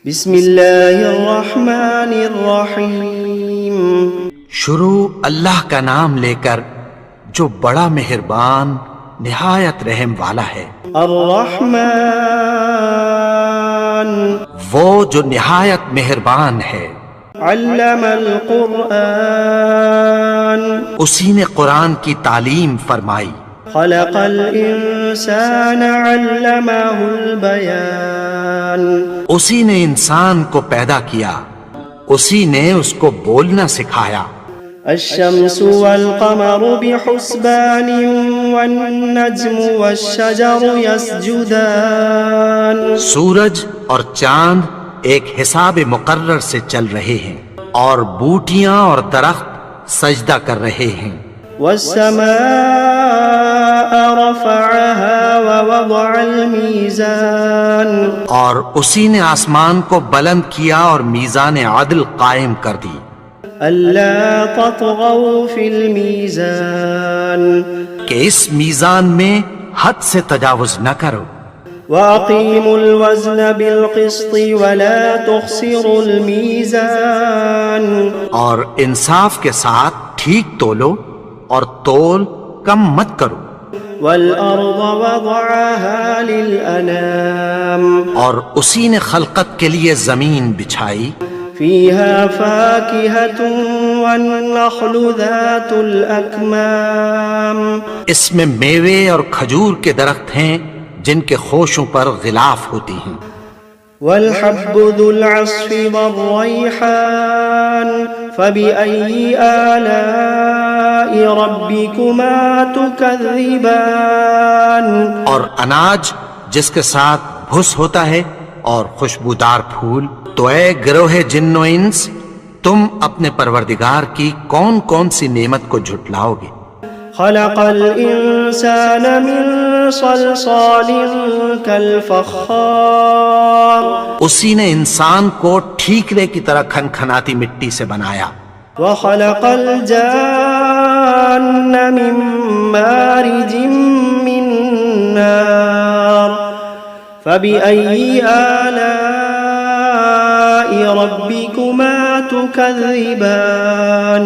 بسم اللہ الرحمن الرحیم۔ شروع اللہ کا نام لے کر جو بڑا مہربان نہایت رحم والا ہے۔ الرحمن وہ جو نہایت مہربان ہے۔ علم القرآن اسی نے قرآن کی تعلیم فرمائی۔ خلق الانسان علمہ البیان اسی نے انسان کو پیدا کیا، اسی نے اس کو بولنا سکھایا۔ الشمس والقمر بحسبان والنجم والشجر يسجدان سورج اور چاند ایک حساب مقرر سے چل رہے ہیں، اور بوٹیاں اور درخت سجدہ کر رہے ہیں۔ والسماء رفعها ووضع الميزان اور اسی نے آسمان کو بلند کیا اور میزان عدل قائم کر دی۔ ألا تطغوا في الميزان کہ اس میزان میں حد سے تجاوز نہ کرو۔ وأقيموا الوزن بالقسط ولا تخسروا الميزان اور انصاف کے ساتھ ٹھیک تولو اور تول کم مت کرو۔ والأرض وضعها للأنام اور اسی نے خلقت کے لیے زمین بچھائی، فيها فاكهة والنخل ذات الأكمام اس میں میوے اور کھجور کے درخت ہیں جن کے خوشوں پر غلاف ہوتی ہیں۔ والحب ذو العصف والريحان فبأي آلاء ربكما تكذبان اور اناج جس کے ساتھ بھس ہوتا ہے اور خوشبودار پھول، تو اے گروہ جن و انس، تم اپنے پروردگار کی کون کون سی نعمت کو جھٹلاؤ گے؟ خلق الإنسان من صلصال كالفخار اسی نے انسان کو ٹھیکرے کی طرح کھنکھناتی مٹی سے بنایا۔ وخلق الجان من مارج من نار فبأي آلاء ربكما تكذبان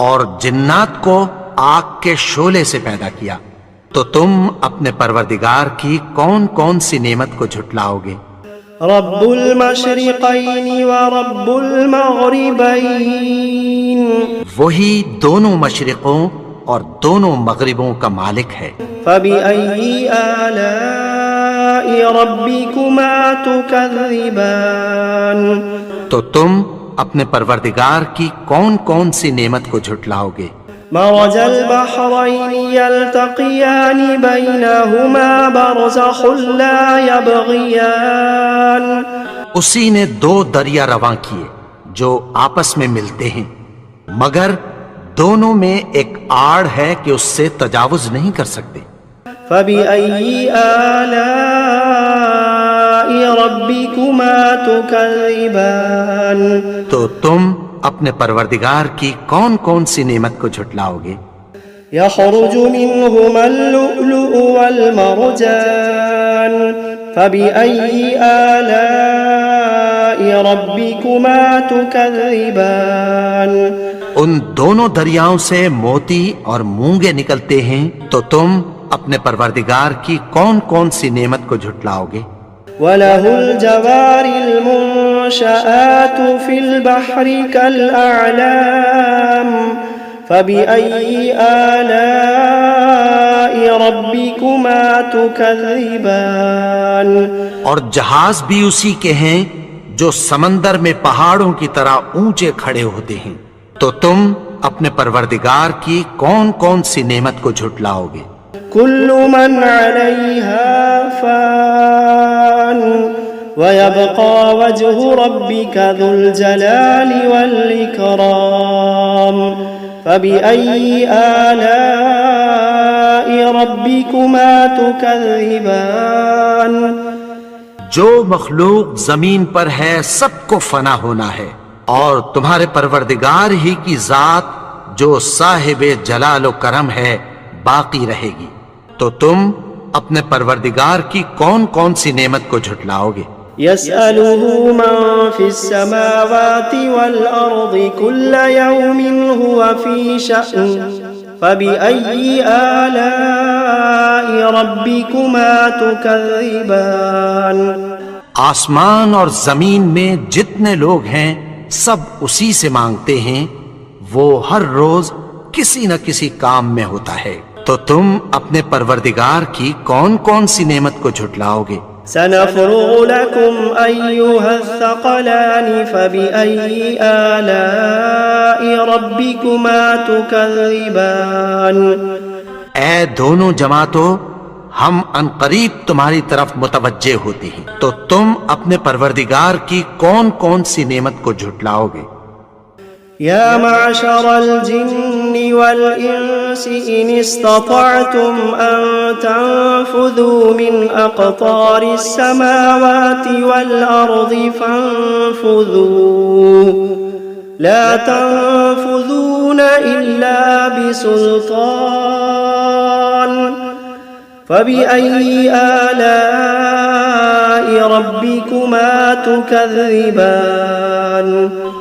اور جنات کو آگ کے شعلے سے پیدا کیا، تو تم اپنے پروردگار کی کون کون سی نعمت کو جھٹلاؤ گے؟ رب المشرقین ورب المغربین وہی دونوں مشرقوں اور دونوں مغربوں کا مالک ہے۔ فبأي آلاء ربكما تكذبان تو تم اپنے پروردگار کی کون کون سی نعمت کو جھٹلاؤ گے؟ مرج البحرين يلتقيان بينهما برزخ لا يبغيان اسی نے دو دریا رواں کیے جو آپس میں ملتے ہیں، مگر دونوں میں ایک آڑ ہے کہ اس سے تجاوز نہیں کر سکتے۔ فبأي آلاء ربكما تكذبان تو تم اپنے پروردگار کی کون کون سی نعمت کو جھٹلاؤ گے؟ يخرج منهما اللؤلؤ والمرجان فبأي آلاء ربكما تكذبان ان دونوں دریاؤں سے موتی اور مونگے نکلتے ہیں، تو تم اپنے پروردگار کی کون کون سی نعمت کو جھٹلاؤ گے؟ وَلَهُ الْجَوَارِ الْمُنشَآتُ فِي الْبَحْرِ كَالْأَعْلَامِ فَبِأَيِّ آلَاءِ رَبِّكُمَا تُكَذِّبَانِ اور جہاز بھی اسی کے ہیں جو سمندر میں پہاڑوں کی طرح اونچے کھڑے ہوتے ہیں، تو تم اپنے پروردگار کی کون کون سی نعمت کو جھٹلاؤ گے؟ كل من عليها فان ويبقى وجه ربك ذو الجلال والإكرام فبأي آلاء ربكما تكذبان جو مخلوق زمین پر ہے سب کو فنا ہونا ہے، اور تمہارے پروردگار ہی کی ذات جو صاحب جلال و کرم ہے باقی رہے گی، تو تم اپنے پروردگار کی کون کون سی نعمت کو جھٹلاؤ گے؟ يسأله من في السماوات والأرض كل يوم هو في شأن فبأي آلاء ربكما تكذبان آسمان اور زمین میں جتنے لوگ ہیں سب اسی سے مانگتے ہیں، وہ ہر روز کسی نہ کسی کام میں ہوتا ہے، تو تم اپنے پروردگار کی کون کون سی نعمت کو جھٹلاؤ گے؟ سنفرغ لكم أيها الثقلان فبأي آلاء ربكما تكذبان اے دونوں جماعتوں، ہم عنقریب تمہاری طرف متوجہ ہوتے ہیں، تو تم اپنے پروردگار کی کون کون سی نعمت کو جھٹلاؤ گے؟ يا معشر الجن والإنس إن استطعتم أن تنفذوا من أقطار السماوات والأرض فانفذوا لا تنفذون إلا بسلطان فبأي آلاء ربكما تكذبان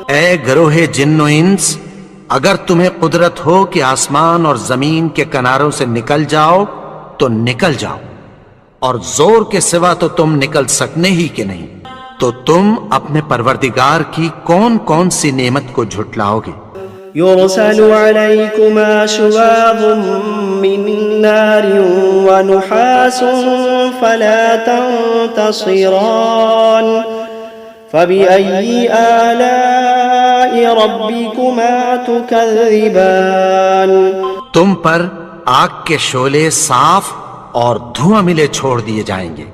اے گروہ جن و انس، اگر تمہیں قدرت ہو کہ آسمان اور زمین کے کناروں سے نکل جاؤ تو نکل جاؤ، اور زور کے سوا تو تم نکل سکنے ہی کہ نہیں، تو تم اپنے پروردگار کی کون کون سی نعمت کو جھٹلاؤ گے؟ يرسل عليكما شواظ من نار ونحاس فلا تنتصران فبأي آلاء ربكما تكذبان تم پر آگ کے شعلے صاف اور دھواں ملے چھوڑ دیے جائیں گے،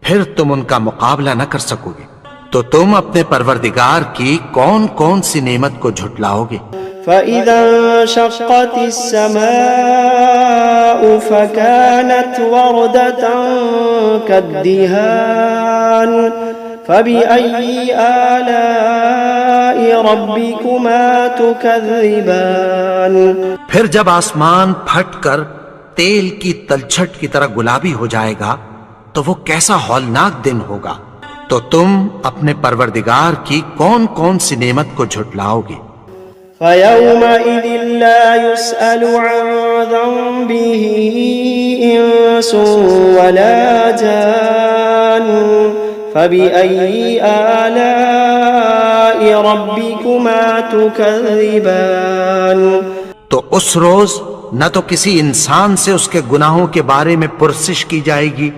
پھر تم ان کا مقابلہ نہ کر سکو گے، تو تم اپنے پروردگار کی کون کون سی نعمت کو جھٹلاؤ گے؟ فإذا انشقت السماء فكانت وردة كالدهان فبأي آلاء ربكما تكذبان پھر جب آسمان پھٹ کر تیل کی تلچھٹ کی طرح گلابی ہو جائے گا تو وہ کیسا ہولناک دن ہوگا، تو تم اپنے پروردگار کی کون کون سی نعمت کو جھٹلاؤ گے؟ فيومئذ لا يسأل عن ذنبه إنس ولا جان فبأي آلاء ربكما تكذبان تو اس روز نہ تو کسی انسان سے اس کے گناہوں کے بارے میں پرسش کی جائے گی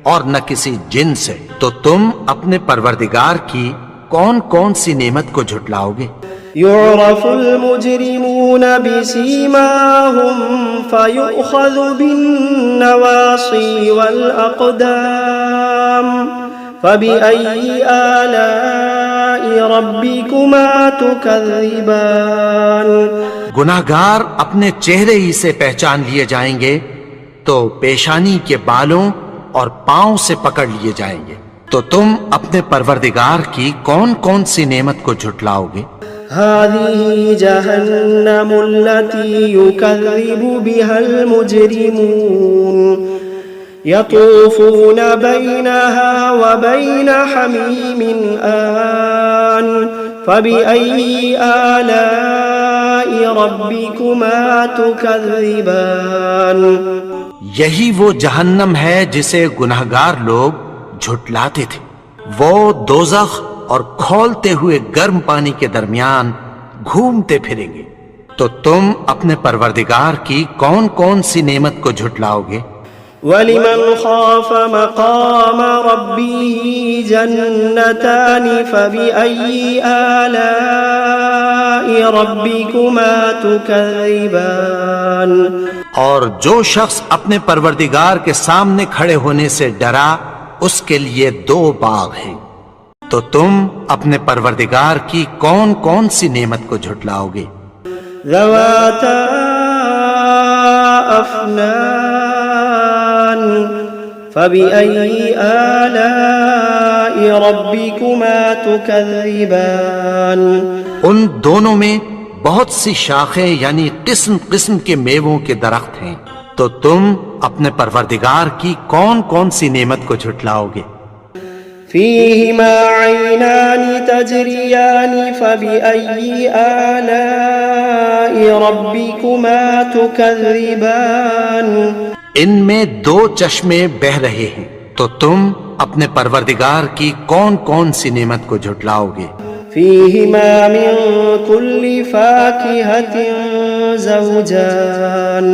اور نہ کسی جن سے، تو تم اپنے پروردگار کی کون کون سی نعمت کو جھٹلاؤ گے؟ يعرف المجرمون بسيماهم فيؤخذ بالنواصي والأقدام فبأي آلاء ربكما تكذبان گناہگار اپنے چہرے ہی سے پہچان لیے جائیں گے تو پیشانی کے بالوں اور پاؤں سے پکڑ لیے جائیں گے، تو تم اپنے پروردگار کی کون کون سی نعمت کو جھٹلاؤ گے؟ هذه جهنم التي يكذب بها المجرمون يطوفون بينها وبين حميم آن فبأي آلاء ربكما تكذبان یہی وہ جہنم ہے جسے گناہگار لوگ جھٹلاتے تھے، وہ دوزخ اور کھولتے ہوئے گرم پانی کے درمیان گھومتے پھریں گے، تو تم اپنے پروردگار کی کون کون سی نعمت کو جھٹلاؤ گے؟ وَلِمَنْ خَافَ مَقَامَ رَبِّهِ جَنَّتَانِ فَبِأَيِّ آلَاءِ رَبِّكُمَا تُكَذِّبَانِ اور جو شخص اپنے پروردگار کے سامنے کھڑے ہونے سے ڈرا اس کے لیے دو باغ ہیں، تو تم اپنے پروردگار کی کون کون سی نعمت کو جھٹلاؤ گے؟ ذواتا افنان فبأي آلاء ربكما تكذبان ان دونوں میں بہت سی شاخیں یعنی قسم قسم کے میووں کے درخت ہیں، تو تم اپنے پروردگار کی کون کون سی نعمت کو جھٹلاؤ گے؟ فيهما عينان تجريان فبأي آلاء ربكما تكذبان ان میں دو چشمے بہ رہے ہیں، تو تم اپنے پروردگار کی کون کون سی نعمت کو جھٹلاؤ گے؟ فيهما من كل فاكهة زوجان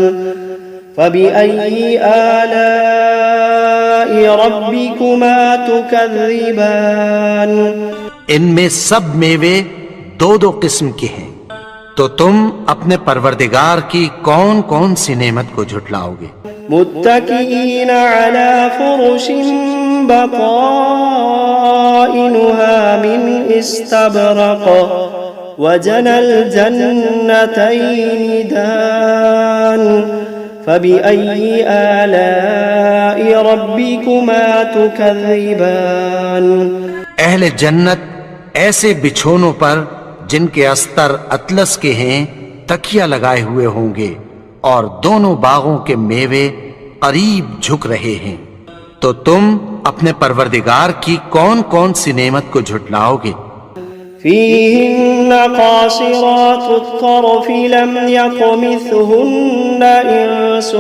فبأي آلاء ربكما تكذبان ان میں سب میوے دو دو قسم کے ہیں، تو تم اپنے پروردگار کی کون کون سی نعمت کو جھٹلاؤ گے؟ متكئين على فرش بطائنها من استبرق وجنى الجنتين دان فبأي آلاء ربكما تكذبان اہل جنت ایسے بچھونوں پر جن کے استر اطلس کے ہیں تکیہ لگائے ہوئے ہوں گے، اور دونوں باغوں کے میوے قریب جھک رہے ہیں، تو تم اپنے پروردگار کی کون کون سی نعمت کو جھٹلاؤ گے؟ فيهن قاصرات الطرف لم يطمثهن إنس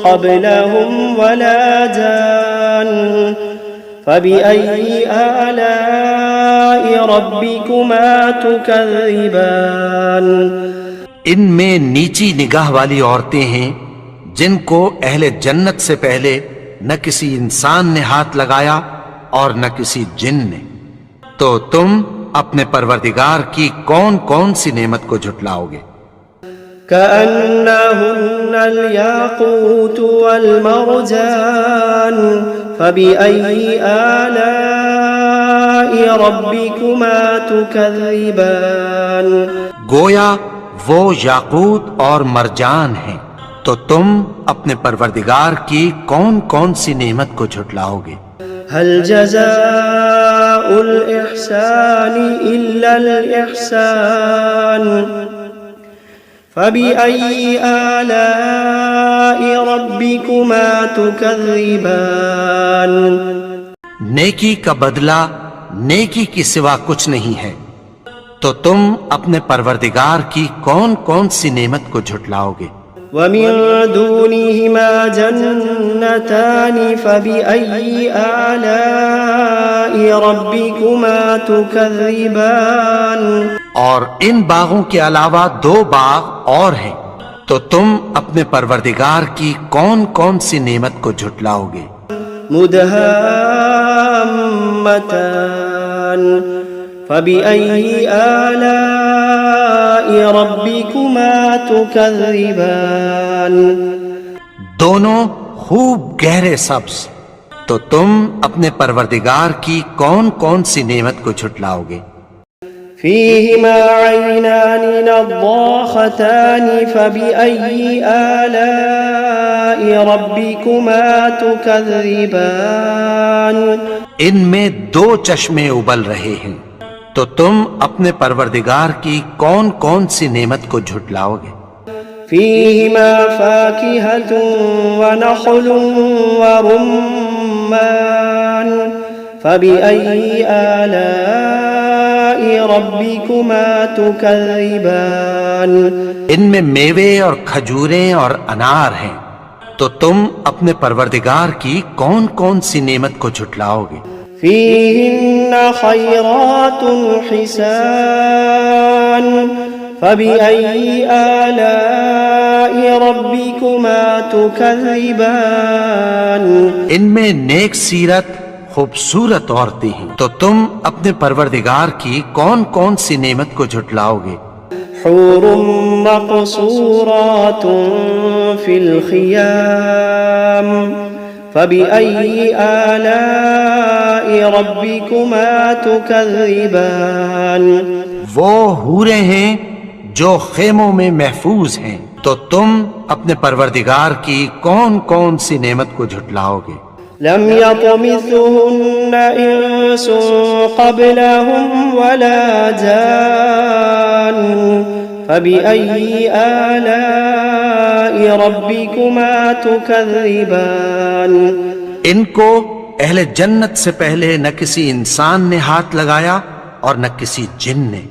قبلهم ولا جان فبأي آلاء ربكما تكذبان ان میں نیچی نگاہ والی عورتیں ہیں جن کو اہل جنت سے پہلے نہ کسی انسان نے ہاتھ لگایا اور نہ کسی جن نے، تو تم اپنے پروردگار کی کون کون سی نعمت کو جھٹلاؤ گے؟ كأنهن الياقوت والمرجان فبأي آلاء ربكما تكذبان گویا وہ یاقوت اور مرجان ہیں، تو تم اپنے پروردگار کی کون کون سی نعمت کو جھٹلاؤ گے؟ هل جزاء الإحسان إلا الإحسان فبأي آلاء ربكما تكذبان نیکی کا بدلہ نیکی کی سوا کچھ نہیں ہے، تو تم اپنے پروردگار کی کون کون سی نعمت کو جھٹلاؤ گے؟ ومن دونهما جنتان فبأي آلاء ربكما تكذبان اور ان باغوں کے علاوہ دو باغ اور ہیں، تو تم اپنے پروردگار کی کون کون سی نعمت کو جھٹلاؤ گے؟ مدهامتان فبأي آلاء ربكما تكذبان دونوں خوب گہرے سبز، تو تم اپنے پروردگار کی کون کون سی نعمت کو جھٹلاؤ گے؟ فيهما عينان نضاختان فبأي آلاء ربكما تكذبان ان میں دو چشمے ابل رہے ہیں، تو تم اپنے پروردگار کی کون کون سی نعمت کو جھٹلاؤ گے؟ فيهما فاكهة ونخل ورمان فبأي آلاء ربكما تكذبان ان میں میوے اور کھجوریں اور انار ہیں، تو تم اپنے پروردگار کی کون کون سی نعمت کو جھٹلاؤ گے؟ فيهن خيرات حسان فبأي آلاء ربكما تكذبان ان میں نیک سیرت خوبصورت عورتیں ہیں، تو تم اپنے پروردگار کی کون کون سی نعمت کو جھٹلاؤ گے؟ حور مقصورات في الخيام فبأي آلاء ربكما تكذبان وہ حوریں ہیں جو خیموں میں محفوظ ہیں، تو تم اپنے پروردگار کی کون کون سی نعمت کو جھٹلاؤ گے؟ لم يطمثهن إنس قبلهم ولا جان فبأي آلاء ربكما تكذبان ان کو اہل جنت سے پہلے نہ کسی انسان نے ہاتھ لگایا اور نہ کسی جن نے،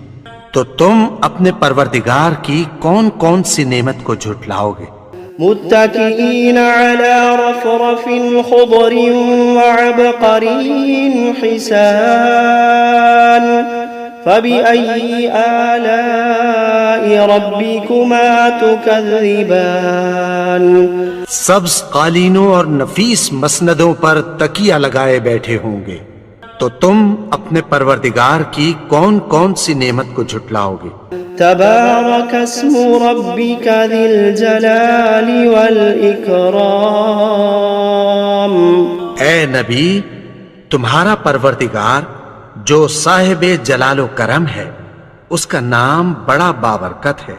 تو تم اپنے پروردگار کی کون کون سی نعمت کو جھٹلاؤ گے؟ متكئين على رفرف خضر وعبقري حسان فبأي آلاء ربكما تكذبان سبز قالینوں اور نفیس مسندوں پر تکیہ لگائے بیٹھے ہوں گے، تو تم اپنے پروردگار کی کون کون سی نعمت کو جھٹلاؤ گے؟ تبارك اسم ربك ذي الجلال والإكرام اے نبی، تمہارا پروردگار جو صاحب جلال و کرم ہے، اس کا نام بڑا بابرکت ہے۔